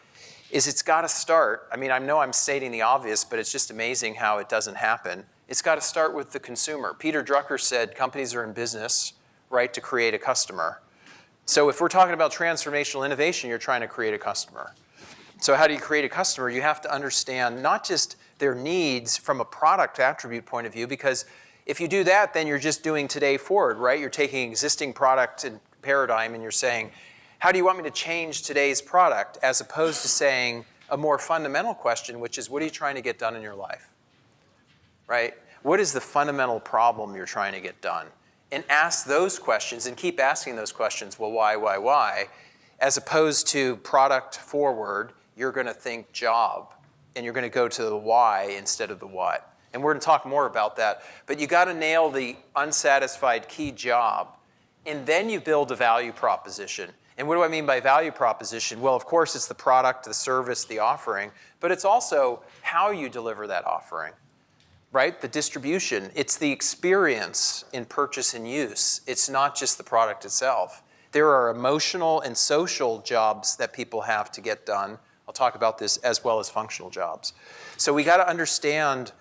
is it's got to start. I mean, I know I'm stating the obvious, but it's just amazing how it doesn't happen. It's got to start with the consumer. Peter Drucker said companies are in business, right, to create a customer. So if we're talking about transformational innovation, you're trying to create a customer. So how do you create a customer? You have to understand not just their needs from a product attribute point of view, because if you do that, then you're just doing today forward, right? You're taking existing product and paradigm and you're saying, how do you want me to change today's product, as opposed to saying a more fundamental question, which is, what are you trying to get done in your life, right? What is the fundamental problem you're trying to get done? And ask those questions and keep asking those questions. Well, why? As opposed to product forward, you're going to think job, and you're going to go to the why instead of the what. And we're going to talk more about that. But you got to nail the unsatisfied key job, and then you build a value proposition. And what do I mean by value proposition? Well, of course, it's the product, the service, the offering, but it's also how you deliver that offering, right? The distribution. It's the experience in purchase and use. It's not just the product itself. There are emotional and social jobs that people have to get done. I'll talk about this, as well as functional jobs. So we got to understand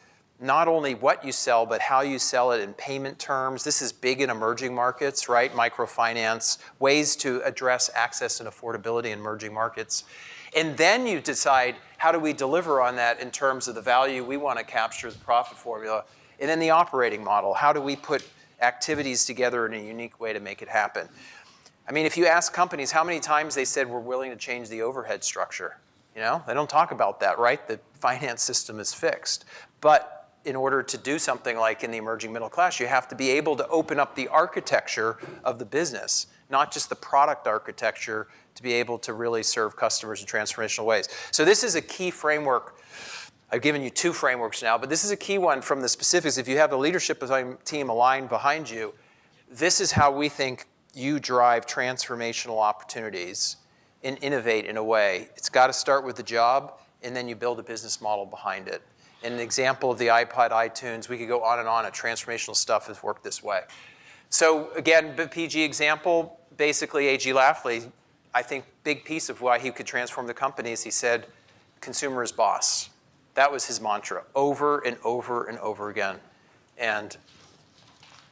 not only what you sell, but how you sell it in payment terms. This is big in emerging markets, right? Microfinance, ways to address access and affordability in emerging markets. And then you decide, how do we deliver on that in terms of the value we want to capture, the profit formula, and then the operating model. How do we put activities together in a unique way to make it happen? I mean, if you ask companies how many times they said we're willing to change the overhead structure, you know, they don't talk about that, right? The finance system is fixed. But in order to do something like in the emerging middle class, you have to be able to open up the architecture of the business, not just the product architecture, to be able to really serve customers in transformational ways. So this is a key framework. I've given you 2 frameworks now, but this is a key one from the specifics. If you have the leadership team aligned behind you, this is how we think you drive transformational opportunities and innovate in a way. It's got to start with the job, and then you build a business model behind it. And an example of the iPod, iTunes, we could go on and on. Transformational stuff has worked this way. So again, the PG example, basically A.G. Lafley, I think big piece of why he could transform the company is he said, consumer is boss. That was his mantra over and over and over again. And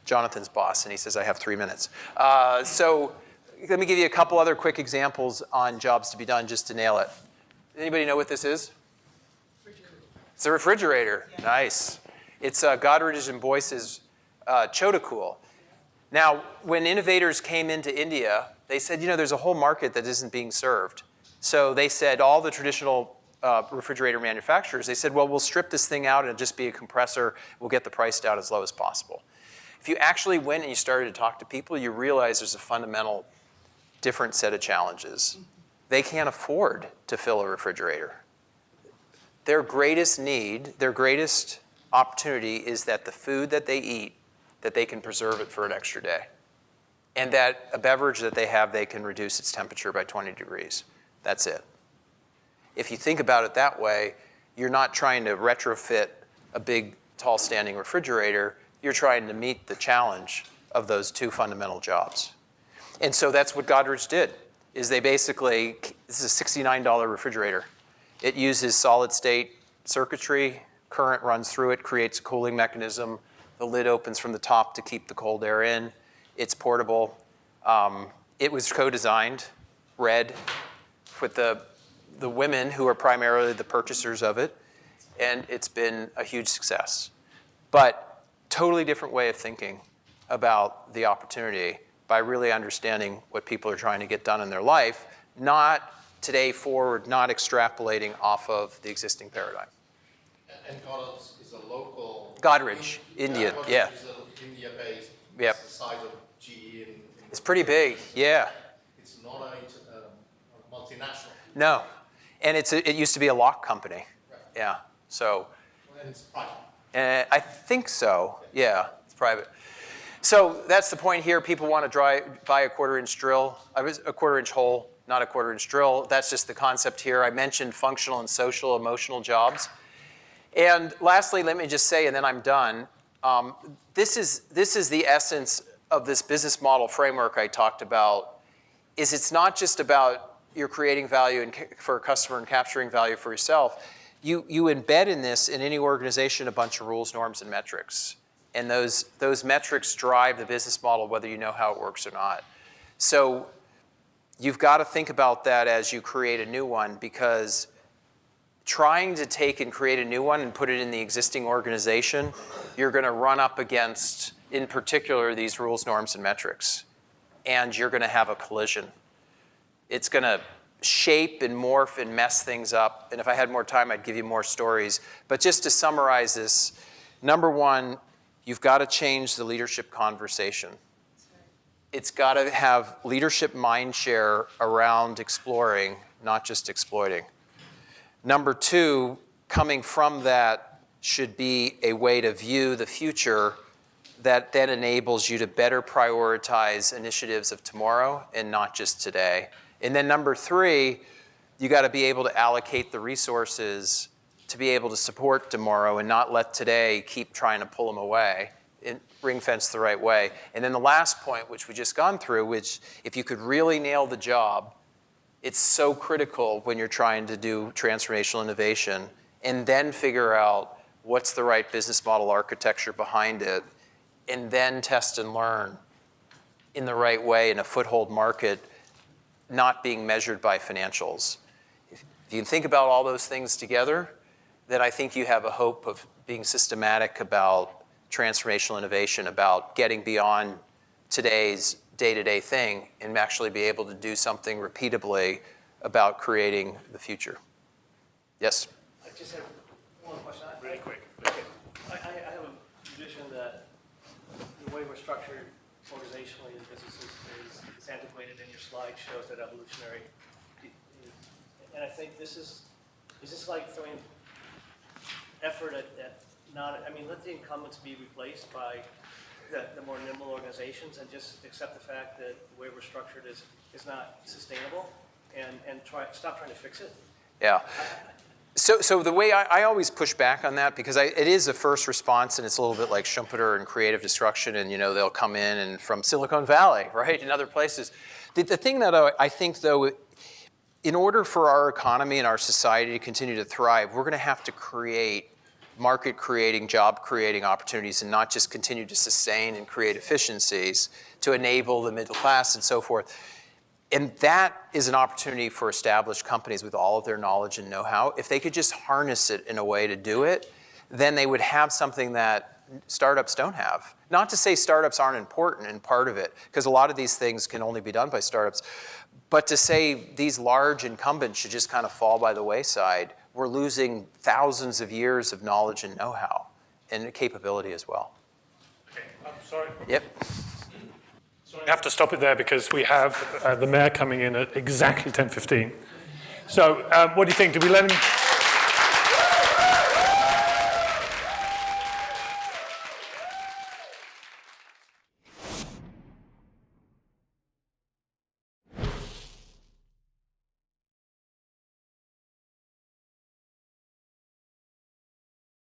Jonathan's boss, and he says, I have 3 minutes. So let me give you a couple other quick examples on jobs to be done just to nail it. Anybody know what this is? It's a refrigerator. Yeah. Nice. It's Godrej and Boyce's Chodacool. Now, when innovators came into India, they said, you know, there's a whole market that isn't being served. So they said, all the traditional refrigerator manufacturers, they said, well, we'll strip this thing out and it'll just be a compressor. We'll get the price down as low as possible. If you actually went and you started to talk to people, you realize there's a fundamental different set of challenges. They can't afford to fill a refrigerator. Their greatest need, their greatest opportunity is that the food that they eat, that they can preserve it for an extra day. And that a beverage that they have, they can reduce its temperature by 20 degrees. That's it. If you think about it that way, you're not trying to retrofit a big, tall standing refrigerator. You're trying to meet the challenge of those 2 fundamental jobs. And so that's what Godrej did, is they basically, this is a $69 refrigerator. It uses solid state circuitry, current runs through it, creates a cooling mechanism. The lid opens from the top to keep the cold air in. It's portable. It was co-designed, red, with the women who are primarily the purchasers of it, and it's been a huge success. But totally different way of thinking about the opportunity by really understanding what people are trying to get done in their life, not today forward, not extrapolating off of the existing paradigm. And Godrej is a local... Godrej, Indian, yeah. Godrej is an India-based. Yep. It's the size of GE. It's pretty big, yeah. It's not a multinational. No, and it used to be a lock company. Right. Yeah, so. And it's private. I think so, yeah, it's private. So that's the point here. People want to buy a 1/4-inch drill, a 1/4-inch hole, not a 1/4-inch drill. That's just the concept here. I mentioned functional and social, emotional jobs. And lastly, let me just say, and then I'm done, this is the essence of this business model framework I talked about, is it's not just about you're creating value for a customer and capturing value for yourself. You embed in this, in any organization, a bunch of rules, norms, and metrics. And those metrics drive the business model, whether you know how it works or not. So you've got to think about that as you create a new one, because trying to take and create a new one and put it in the existing organization, you're going to run up against, in particular, these rules, norms, and metrics. And you're going to have a collision. It's going to shape and morph and mess things up. And if I had more time, I'd give you more stories. But just to summarize this, number one, you've got to change the leadership conversation. It's got to have leadership mindshare around exploring, not just exploiting. Number two, coming from that should be a way to view the future that then enables you to better prioritize initiatives of tomorrow and not just today. And then number three, you got to be able to allocate the resources to be able to support tomorrow and not let today keep trying to pull them away and ring fence the right way. And then the last point, which we just gone through, which if you could really nail the job, it's so critical when you're trying to do transformational innovation, and then figure out what's the right business model architecture behind it, and then test and learn in the right way in a foothold market, not being measured by financials. If you can think about all those things together, then I think you have a hope of being systematic about transformational innovation, about getting beyond today's day-to-day thing and actually be able to do something repeatably about creating the future. Yes? I just have one question. Really quick. I have a vision that the way we're structured organizationally as businesses is antiquated, and your slide shows that evolutionary. And I think is this like throwing effort at not, I mean, let the incumbents be replaced by the more nimble organizations, and just accept the fact that the way we're structured is not sustainable, and stop trying to fix it? Yeah. So the way I always push back on that, because it is a first response, and it's a little bit like Schumpeter and creative destruction, and they'll come in and from Silicon Valley, right, and other places. The thing that I think, though, in order for our economy and our society to continue to thrive, we're going to have to create market-creating, job-creating opportunities, and not just continue to sustain and create efficiencies to enable the middle class and so forth. And that is an opportunity for established companies with all of their knowledge and know-how. If they could just harness it in a way to do it, then they would have something that startups don't have. Not to say startups aren't important and part of it, because a lot of these things can only be done by startups, but to say these large incumbents should just kind of fall by the wayside, we're losing thousands of years of knowledge and know-how and capability as well. Okay, I'm sorry. Yep. So I have to stop it there because we have the mayor coming in at exactly 10:15. So what do you think? Do we let him?